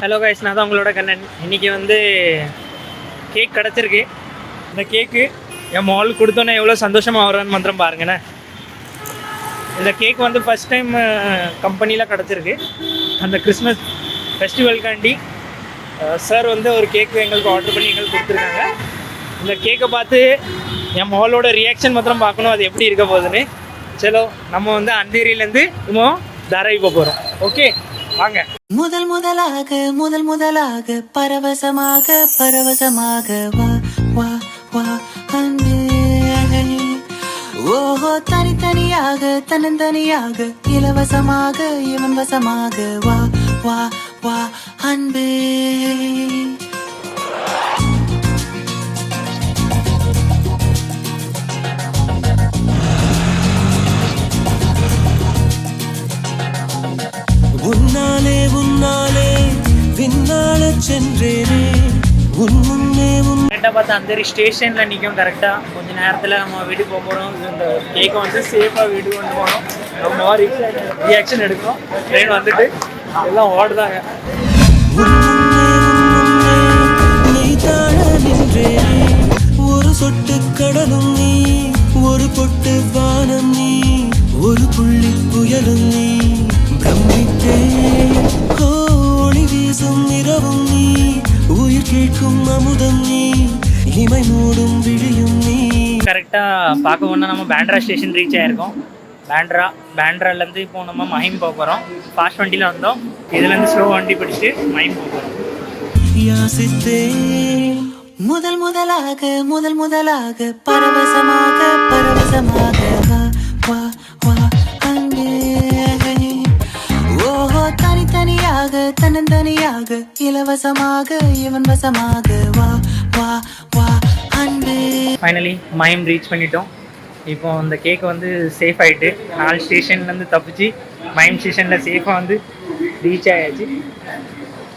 Hello guys, நான் தான் உங்களோட கண்ணன். இன்றைக்கி வந்து கேக் கிடச்சிருக்கு. இந்த கேக்கு என் மால் கொடுத்தோன்னே எவ்வளோ சந்தோஷமாக வரான்னு மாத்திரம் பாருங்கண்ணே. இந்த கேக் வந்து ஃபஸ்ட் டைம் கம்பெனியில் கிடச்சிருக்கு. அந்த கிறிஸ்மஸ் ஃபெஸ்டிவல்காண்டி சார் வந்து ஒரு கேக்கு எங்களுக்கு ஆர்டர் பண்ணி எங்களுக்கு கொடுத்துருக்காங்க. இந்த கேக்கை பார்த்து என் மாலோட ரியாக்ஷன் மாத்திரம் பார்க்கணும், அது எப்படி இருக்க போகுதுன்னு. சலோ, நம்ம வந்து அந்தேரியிலேருந்து இன்னும் தாராவி போகிறோம். ஓகே, வாங்க. முதல் முதலாக பரவசமாக வா வா வா அன்பே. ஓஹோ, தனித்தனியாக தன்னந்தனியாக இலவசமாக இவன் வசமாக வா வா வா அன்பே. உன்னாலே உன்னாலே விண்ணால சென்றேனே உன் முன்னே உன். கரெக்டாக பார்த்தா அந்தேரி ஸ்டேஷனில் நிற்கும். கரெக்டாக கொஞ்சம் நேரத்தில் நம்ம வீட்டுக்கு போக போகிறோம். இந்த கேக்கை வந்து சேஃபாக வீட்டுக்கு கொண்டு போகணும். நம்ம ரியாக்ஷன் எடுக்கணும். ட்ரெயின் வந்துட்டு எல்லாம் ஓடுதாங்க. நீ தாழ நின்றேனே, ஒரு சொட்டு கடலும் நீ, ஒரு பொட்டு வானம் நீ, ஒரு புள்ளி புயலும் நீ. ஒளி வீசும் இரவும் நீ, உயிர் கேட்கும் அமுதம் நீ, இமை மூடும் விழியும் நீ. கரெக்டாக பார்க்க போனால் நம்ம பேண்ட்ரா ஸ்டேஷன் ரீச் ஆகிருக்கோம். பேண்ட்ராலேருந்து இப்போ நம்ம மஹிம் போக போகிறோம். ஃபாஸ்ட் வண்டியில் வந்தோம், இதுலேருந்து ஸ்லோ வண்டி பிடிச்சிட்டு மஹிம் போக போகிறோம். முதல் முதலாக பரவசமாக வா வா வா அன்பே. ஓஹோ, தனித்தனியாக தன்னந்தனியாக இலவசமாக இவன் வசமாக வா வா வா அன்பே. ஃபைனலி மஹிம் ரீச் பண்ணிட்டோம். இப்போ அந்த கேக் வந்து சேஃப் ஆகிட்டு 4 ஸ்டேஷன்லேருந்து தப்பிச்சு மஹிம் ஸ்டேஷனில் சேஃபாக வந்து ரீச் ஆயாச்சு.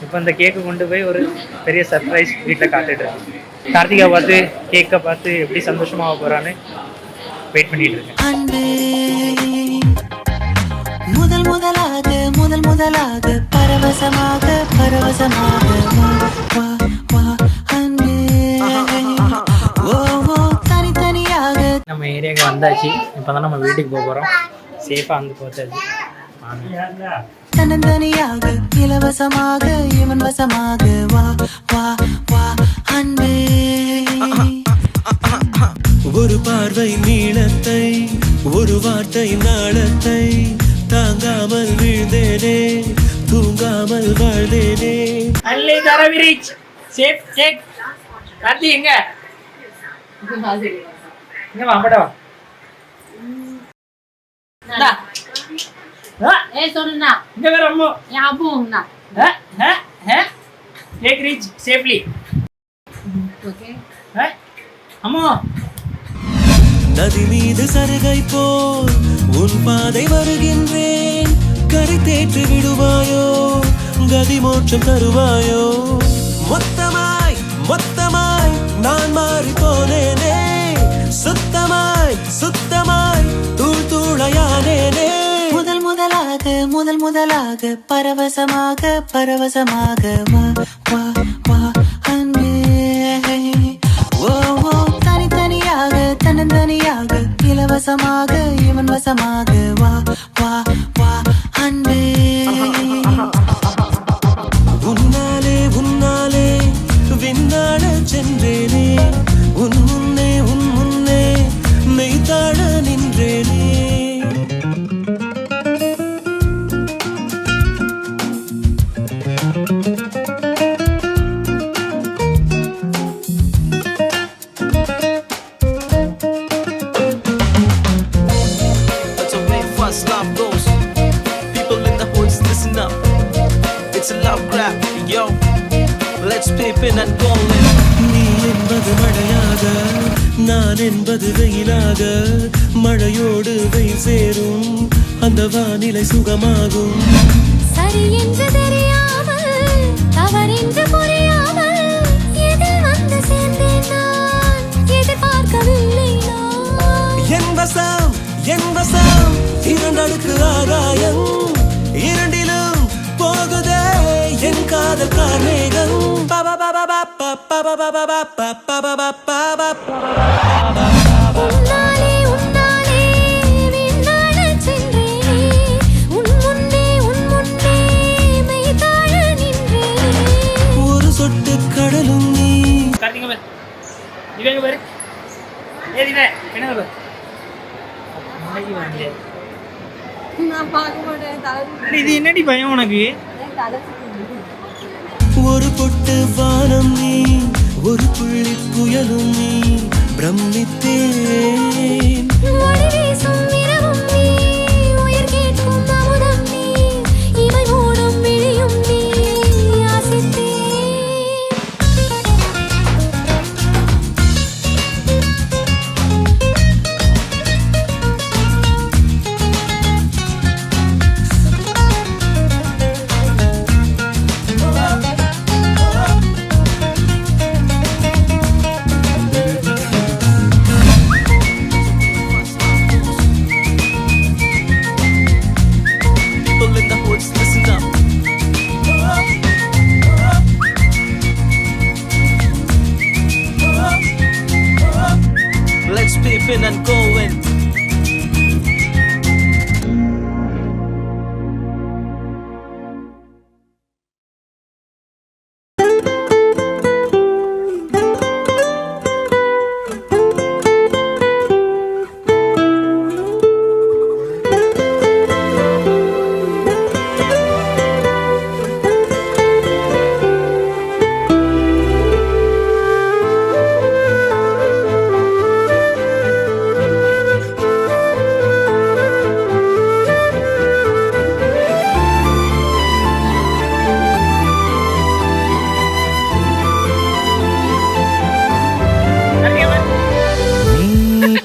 இப்போ இந்த கேக்கை கொண்டு போய் ஒரு பெரிய சர்ப்ரைஸ் வீட்டில் காத்துட்ருக்கேன். கார்த்திகா பார்த்து கேக்கை பார்த்து எப்படி சந்தோஷமாக போகிறான்னு வெயிட் பண்ணிகிட்டு இருக்கேன். அன்பே, முதல் முதலாக பரவசமாக வா வா வா அன்பே. ஓஹோ, தனித்தனியாக. நம்ம ஏரியாவுக்கு வந்தாச்சு. இப்போ தான் நம்ம வீட்டுக்கு போக போகிறோம். சேஃபாக வந்து போச்சாச்சு. தன்னந்தனியாக இலவசமாக இவன் வசமாக வா வா வா அன்பே. ஒரு பார்வை நீளத்தை, ஒரு வார்த்தை நாளத்தை, தாங்காமல் வீழ்ந்தேனே, தூங்காமல் வாழ்ந்தேனே. அல்லே தாராவி ரீச் சேஃப் கேக். கார்த்தி எங்க இங்க வா, படவா. இங்க வேற அம்மா கேக் ரீச் சேஃப்லி. அம்மா, நதி மீது சருகை போல் உன் பாதை வருகின்றேன். கரை தேற்றி விடுவாயோ, கதி மோட்சம் தருவாயோ. மொத்தமாய் நான் மாறி போனேனே, சுத்தமாய் தூள் தூளையானேனே. முதல் முதலாக பரவசமாக வா வா வா அன்பே. ஓஹோ, தனித்தனியாக தன்னந்தனியாக இலவசமாக இவன் வசமாக வா வா வா அன்பே. உன்னாலே விண்ணாட சென்றேனே, உன் முன்னே மெய்தாழ நின்றேனே. நீ என்பது மழையாக, நான் என்பது வெயிலாக, மழையோடு வெயில் சேரும், அந்த வானிலை சுகமாகும். சரி என்று தெரியாமல், தவறென்று புரியாமல், எதில் வந்து சேர்ந்தேன் நான், எதிர்பார்க்கவில்லை நான். என் வசம் இரண்டடுக்கு ஆகாயம், இரண்டிலும் போகுதே என் காதல். காதல் கார்மேகம் உன்னாலே உன்னாலே விண்ணாடச் சென்றேனே உன் முன்னே மெய்தாழ நின்றேனே ஒரு சொட்டு கடலும் நீ கார்த்திங்க பாரு இவங்க பாரு ஏதிவே என்ன பாரு அன்னைக்கு வாங்க நான் பார்க்க மாட்டேன் தலை இது என்னடி பயம் உனக்கு தலை ஒரு பொட்டு வானம் நீ ஒரு புள்ளி புயலும் நீ பிரமித்தேன் ஒளி வீசும் இரவும் நீ உயிர் கேட்கும் அமுதம் நீ இமை மூடும் விழியும் நீ யாசித்தேன் People in the hoods, listen up. Let's peeping and going.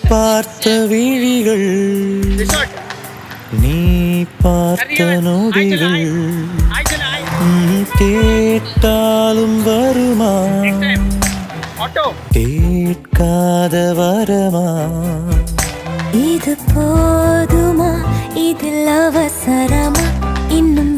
பார்த்த விழிகள் நீ பார்த்த நொடிகள் கேட்டாலும் வருமா கேட்காத வரமா இது போதுமா இதில் அவசரமா இன்னும்